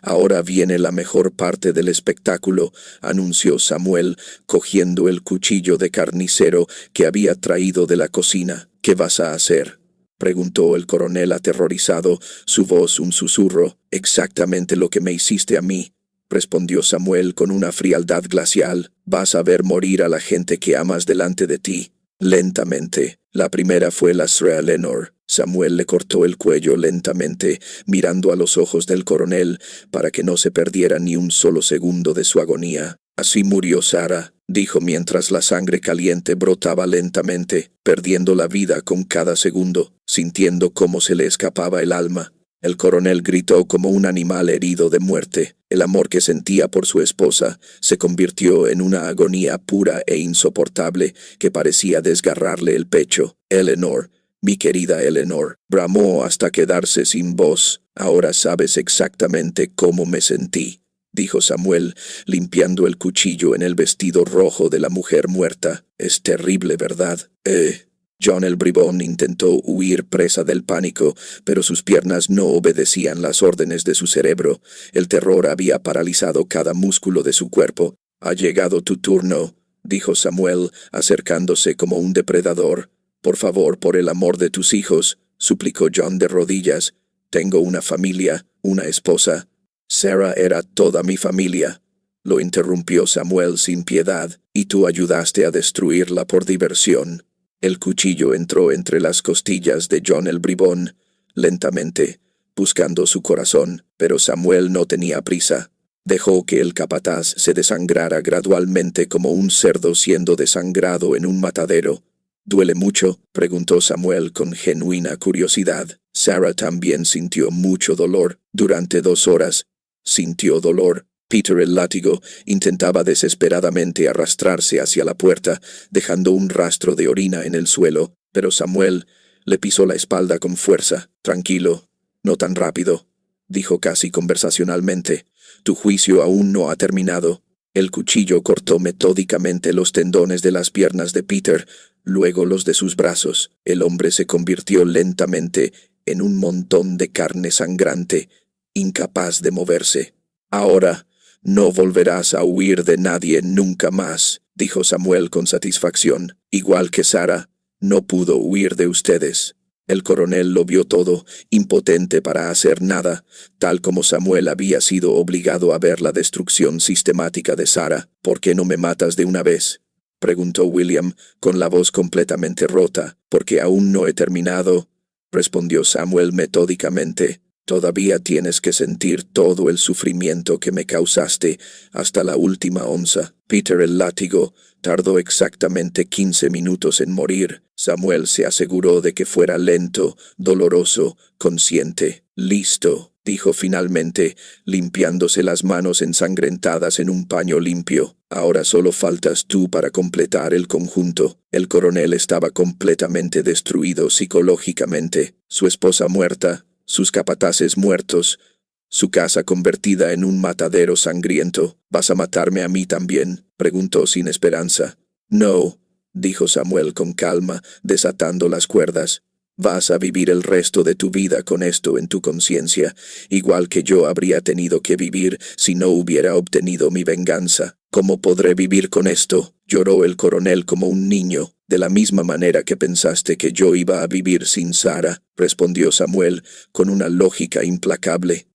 «Ahora viene la mejor parte del espectáculo», anunció Samuel, cogiendo el cuchillo de carnicero que había traído de la cocina. «¿Qué vas a hacer?», preguntó el coronel aterrorizado, su voz un susurro. «Exactamente lo que me hiciste a mí», respondió Samuel con una frialdad glacial. «Vas a ver morir a la gente que amas delante de ti». Lentamente. La primera fue Al-Asra Eleanor. Samuel le cortó el cuello lentamente, mirando a los ojos del coronel para que no se perdiera ni un solo segundo de su agonía. «Así murió Sara», dijo mientras la sangre caliente brotaba lentamente, perdiendo la vida con cada segundo, sintiendo cómo se le escapaba el alma. El coronel gritó como un animal herido de muerte. El amor que sentía por su esposa se convirtió en una agonía pura e insoportable que parecía desgarrarle el pecho. «Eleanor, mi querida Eleanor», bramó hasta quedarse sin voz. «Ahora sabes exactamente cómo me sentí», dijo Samuel, limpiando el cuchillo en el vestido rojo de la mujer muerta. «Es terrible, ¿verdad?». John el bribón intentó huir presa del pánico, pero sus piernas no obedecían las órdenes de su cerebro. El terror había paralizado cada músculo de su cuerpo. «Ha llegado tu turno», dijo Samuel, acercándose como un depredador. «Por favor, por el amor de tus hijos», suplicó John de rodillas. «Tengo una familia, una esposa». «Sarah era toda mi familia», lo interrumpió Samuel sin piedad, «y tú ayudaste a destruirla por diversión». El cuchillo entró entre las costillas de John el bribón, lentamente, buscando su corazón, pero Samuel no tenía prisa. Dejó que el capataz se desangrara gradualmente como un cerdo siendo desangrado en un matadero. «¿Duele mucho?», preguntó Samuel con genuina curiosidad. Sarah también sintió mucho dolor. Durante 2 horas sintió dolor. Peter el látigo intentaba desesperadamente arrastrarse hacia la puerta, dejando un rastro de orina en el suelo, pero Samuel le pisó la espalda con fuerza. «Tranquilo, no tan rápido», dijo casi conversacionalmente. «Tu juicio aún no ha terminado». El cuchillo cortó metódicamente los tendones de las piernas de Peter, luego los de sus brazos. El hombre se convirtió lentamente en un montón de carne sangrante, incapaz de moverse. «Ahora no volverás a huir de nadie nunca más», dijo Samuel con satisfacción. «Igual que Sarah, no pudo huir de ustedes». El coronel lo vio todo, impotente para hacer nada, tal como Samuel había sido obligado a ver la destrucción sistemática de Sarah. «¿Por qué no me matas de una vez?», preguntó William, con la voz completamente rota. «Porque aún no he terminado», respondió Samuel metódicamente. «Todavía tienes que sentir todo el sufrimiento que me causaste hasta la última onza». Peter el látigo tardó exactamente 15 minutos en morir. Samuel se aseguró de que fuera lento, doloroso, consciente. «Listo», dijo finalmente, limpiándose las manos ensangrentadas en un paño limpio. «Ahora solo faltas tú para completar el conjunto». El coronel estaba completamente destruido psicológicamente. Su esposa muerta, sus capataces muertos, su casa convertida en un matadero sangriento. «¿Vas a matarme a mí también?», preguntó sin esperanza. «No», dijo Samuel con calma, desatando las cuerdas. «Vas a vivir el resto de tu vida con esto en tu conciencia, igual que yo habría tenido que vivir si no hubiera obtenido mi venganza». «¿Cómo podré vivir con esto?», lloró el coronel como un niño. «De la misma manera que pensaste que yo iba a vivir sin Sarah», respondió Samuel con una lógica implacable.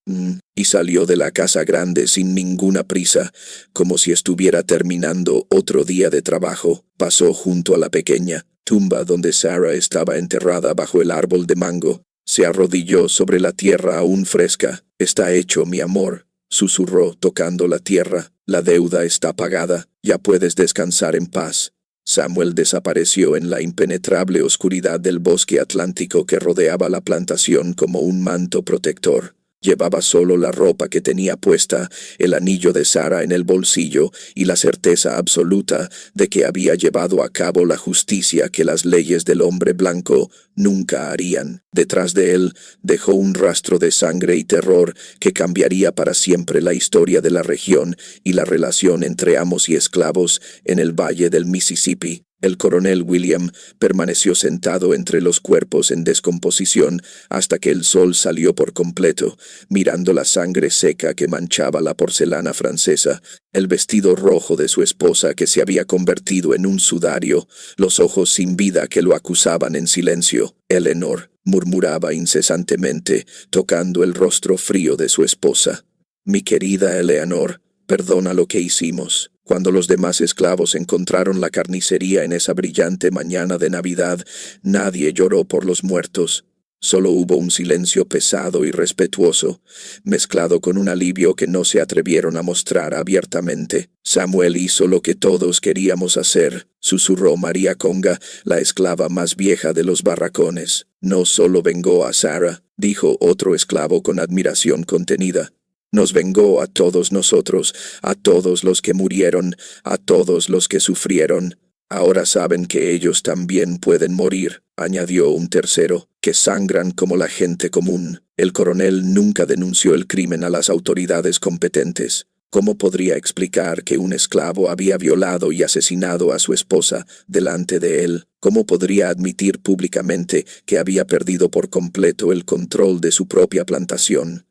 Y salió de la casa grande sin ninguna prisa, como si estuviera terminando otro día de trabajo. Pasó junto a la pequeña tumba donde Sarah estaba enterrada bajo el árbol de mango. Se arrodilló sobre la tierra aún fresca. «Está hecho, mi amor», susurró tocando la tierra. «La deuda está pagada. Ya puedes descansar en paz». Samuel desapareció en la impenetrable oscuridad del bosque atlántico que rodeaba la plantación como un manto protector. Llevaba solo la ropa que tenía puesta, el anillo de Sarah en el bolsillo y la certeza absoluta de que había llevado a cabo la justicia que las leyes del hombre blanco nunca harían. Detrás de él dejó un rastro de sangre y terror que cambiaría para siempre la historia de la región y la relación entre amos y esclavos en el valle del Mississippi. El coronel William permaneció sentado entre los cuerpos en descomposición hasta que el sol salió por completo, mirando la sangre seca que manchaba la porcelana francesa, el vestido rojo de su esposa que se había convertido en un sudario, los ojos sin vida que lo acusaban en silencio. «Eleanor», murmuraba incesantemente, tocando el rostro frío de su esposa. «Mi querida Eleanor, perdona lo que hicimos». Cuando los demás esclavos encontraron la carnicería en esa brillante mañana de Navidad, nadie lloró por los muertos. Solo hubo un silencio pesado y respetuoso, mezclado con un alivio que no se atrevieron a mostrar abiertamente. «Samuel hizo lo que todos queríamos hacer», susurró María Conga, la esclava más vieja de los barracones. «No solo vengó a Sarah», dijo otro esclavo con admiración contenida. «Nos vengó a todos nosotros, a todos los que murieron, a todos los que sufrieron. Ahora saben que ellos también pueden morir», añadió un tercero, «que sangran como la gente común». El coronel nunca denunció el crimen a las autoridades competentes. ¿Cómo podría explicar que un esclavo había violado y asesinado a su esposa delante de él? ¿Cómo podría admitir públicamente que había perdido por completo el control de su propia plantación?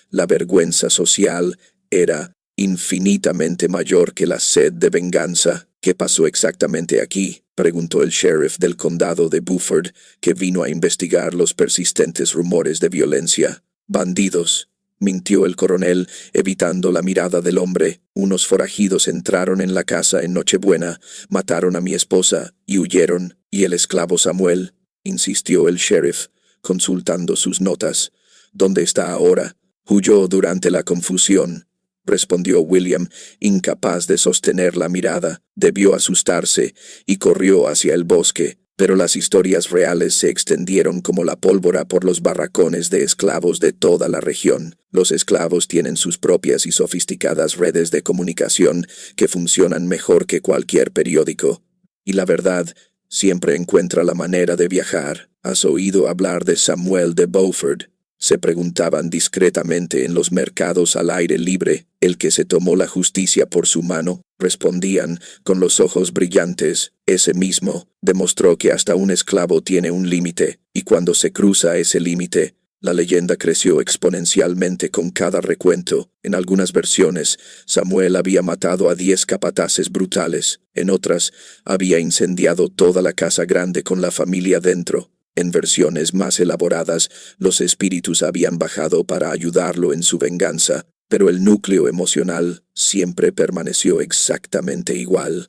La vergüenza social era infinitamente mayor que la sed de venganza. ¿Qué pasó exactamente aquí?, preguntó el sheriff del condado de Beaufort, que vino a investigar los persistentes rumores de violencia. Bandidos, mintió el coronel, evitando la mirada del hombre. Unos forajidos entraron en la casa en Nochebuena, mataron a mi esposa y huyeron. ¿Y el esclavo Samuel?, insistió el sheriff, consultando sus notas. ¿Dónde está ahora? Huyó durante la confusión, respondió William, incapaz de sostener la mirada. Debió asustarse y corrió hacia el bosque, pero las historias reales se extendieron como la pólvora por los barracones de esclavos de toda la región. Los esclavos tienen sus propias y sofisticadas redes de comunicación que funcionan mejor que cualquier periódico. Y la verdad siempre encuentra la manera de viajar. ¿Has oído hablar de Samuel de Beaufort?, se preguntaban discretamente en los mercados al aire libre. ¿El que se tomó la justicia por su mano?, respondían, con los ojos brillantes. Ese mismo. Demostró que hasta un esclavo tiene un límite, y cuando se cruza ese límite, la leyenda creció exponencialmente con cada recuento. En algunas versiones, Samuel había matado a 10 capataces brutales. En otras, había incendiado toda la casa grande con la familia dentro. En versiones más elaboradas, los espíritus habían bajado para ayudarlo en su venganza, pero el núcleo emocional siempre permaneció exactamente igual.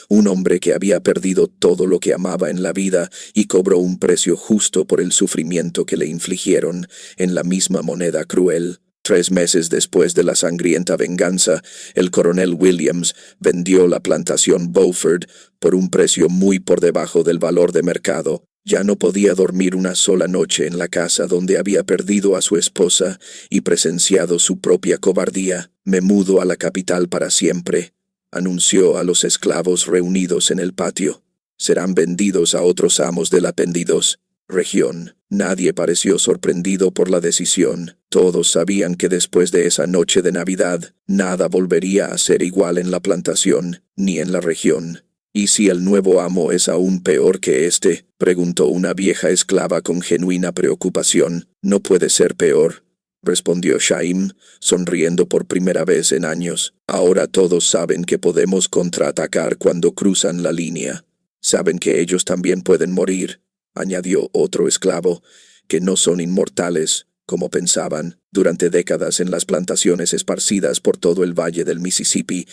Un hombre que había perdido todo lo que amaba en la vida y cobró un precio justo por el sufrimiento que le infligieron, en la misma moneda cruel. 3 meses después de la sangrienta venganza, el coronel Williams vendió la plantación Beaufort por un precio muy por debajo del valor de mercado. Ya no podía dormir una sola noche en la casa donde había perdido a su esposa y presenciado su propia cobardía. Me mudo a la capital para siempre, anunció a los esclavos reunidos en el patio. Serán vendidos a otros amos de la 22 región. Nadie pareció sorprendido por la decisión. Todos sabían que después de esa noche de Navidad, nada volvería a ser igual en la plantación, ni en la región. ¿Y si el nuevo amo es aún peor que este?, preguntó una vieja esclava con genuina preocupación. No puede ser peor, respondió Shaim, sonriendo por primera vez en años. Ahora todos saben que podemos contraatacar cuando cruzan la línea. Saben que ellos también pueden morir, añadió otro esclavo, que no son inmortales, como pensaban. Durante décadas en las plantaciones esparcidas por todo el valle del Mississippi,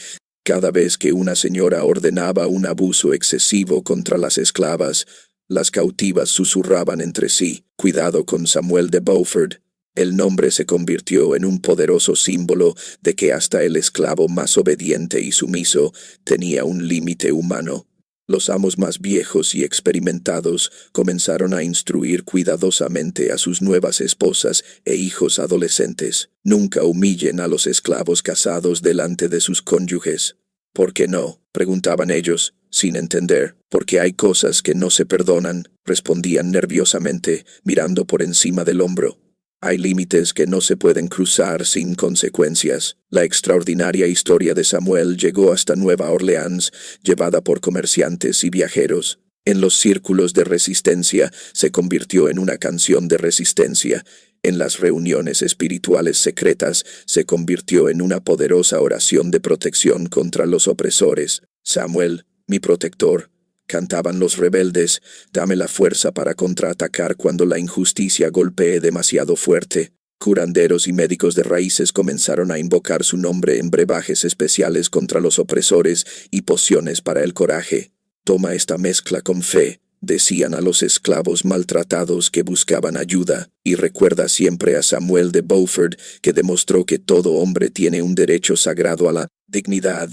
cada vez que una señora ordenaba un abuso excesivo contra las esclavas, las cautivas susurraban entre sí: «Cuidado con Samuel de Beaufort». El nombre se convirtió en un poderoso símbolo de que hasta el esclavo más obediente y sumiso tenía un límite humano. Los amos más viejos y experimentados comenzaron a instruir cuidadosamente a sus nuevas esposas e hijos adolescentes. Nunca humillen a los esclavos casados delante de sus cónyuges. ¿Por qué no?, preguntaban ellos, sin entender. Porque hay cosas que no se perdonan, respondían nerviosamente, mirando por encima del hombro. Hay límites que no se pueden cruzar sin consecuencias. La extraordinaria historia de Samuel llegó hasta Nueva Orleans, llevada por comerciantes y viajeros. En los círculos de resistencia se convirtió en una canción de resistencia. En las reuniones espirituales secretas se convirtió en una poderosa oración de protección contra los opresores. Samuel, mi protector, cantaban los rebeldes, dame la fuerza para contraatacar cuando la injusticia golpee demasiado fuerte. Curanderos y médicos de raíces comenzaron a invocar su nombre en brebajes especiales contra los opresores y pociones para el coraje. Toma esta mezcla con fe, decían a los esclavos maltratados que buscaban ayuda, y recuerda siempre a Samuel de Beaufort, que demostró que todo hombre tiene un derecho sagrado a la dignidad.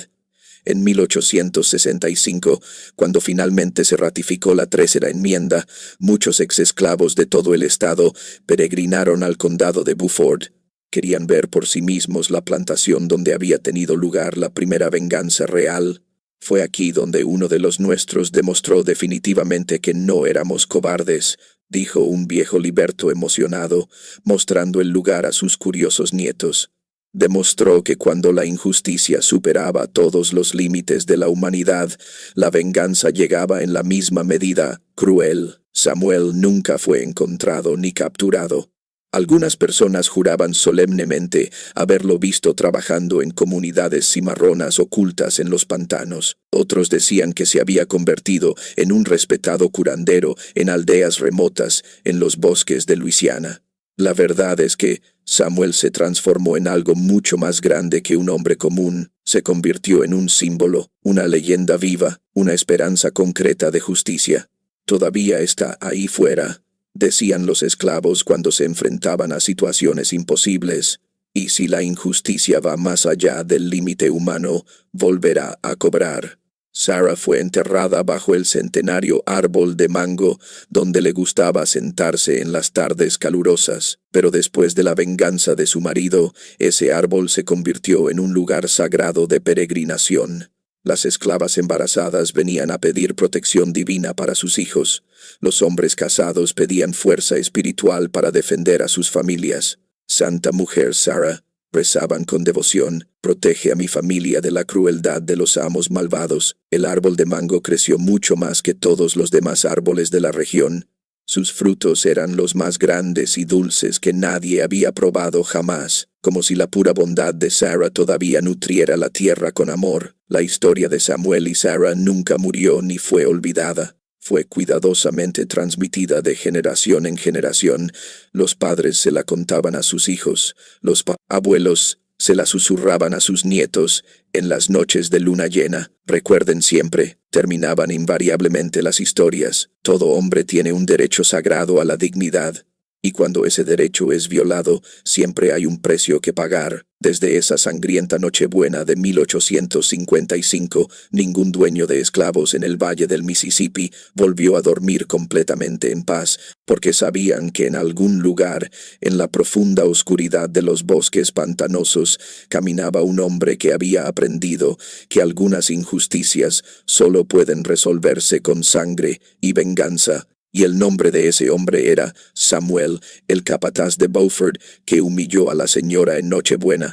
En 1865, cuando finalmente se ratificó la Tercera Enmienda, muchos exesclavos de todo el estado peregrinaron al condado de Beaufort. Querían ver por sí mismos la plantación donde había tenido lugar la primera venganza real. Fue aquí donde uno de los nuestros demostró definitivamente que no éramos cobardes, dijo un viejo liberto emocionado, mostrando el lugar a sus curiosos nietos. Demostró que cuando la injusticia superaba todos los límites de la humanidad, la venganza llegaba en la misma medida cruel. Samuel nunca fue encontrado ni capturado. Algunas personas juraban solemnemente haberlo visto trabajando en comunidades cimarronas ocultas en los pantanos. Otros decían que se había convertido en un respetado curandero en aldeas remotas en los bosques de Luisiana. La verdad es que Samuel se transformó en algo mucho más grande que un hombre común. Se convirtió en un símbolo, una leyenda viva, una esperanza concreta de justicia. Todavía está ahí fuera, decían los esclavos cuando se enfrentaban a situaciones imposibles. Y si la injusticia va más allá del límite humano, volverá a cobrar. Sarah fue enterrada bajo el centenario árbol de mango, donde le gustaba sentarse en las tardes calurosas. Pero después de la venganza de su marido, ese árbol se convirtió en un lugar sagrado de peregrinación. Las esclavas embarazadas venían a pedir protección divina para sus hijos. Los hombres casados pedían fuerza espiritual para defender a sus familias. Santa Mujer Sarah, rezaban con devoción, protege a mi familia de la crueldad de los amos malvados. El árbol de mango creció mucho más que todos los demás árboles de la región. Sus frutos eran los más grandes y dulces que nadie había probado jamás, como si la pura bondad de Sarah todavía nutriera la tierra con amor. La historia de Samuel y Sarah nunca murió ni fue olvidada. Fue cuidadosamente transmitida de generación en generación. Los padres se la contaban a sus hijos, los abuelos se la susurraban a sus nietos en las noches de luna llena. Recuerden siempre, terminaban invariablemente las historias. Todo hombre tiene un derecho sagrado a la dignidad, y cuando ese derecho es violado, siempre hay un precio que pagar. Desde esa sangrienta Nochebuena de 1855, ningún dueño de esclavos en el valle del Mississippi volvió a dormir completamente en paz, porque sabían que en algún lugar, en la profunda oscuridad de los bosques pantanosos, caminaba un hombre que había aprendido que algunas injusticias solo pueden resolverse con sangre y venganza. Y el nombre de ese hombre era Samuel, el capataz de Beaufort, que humilló a la señora en Nochebuena.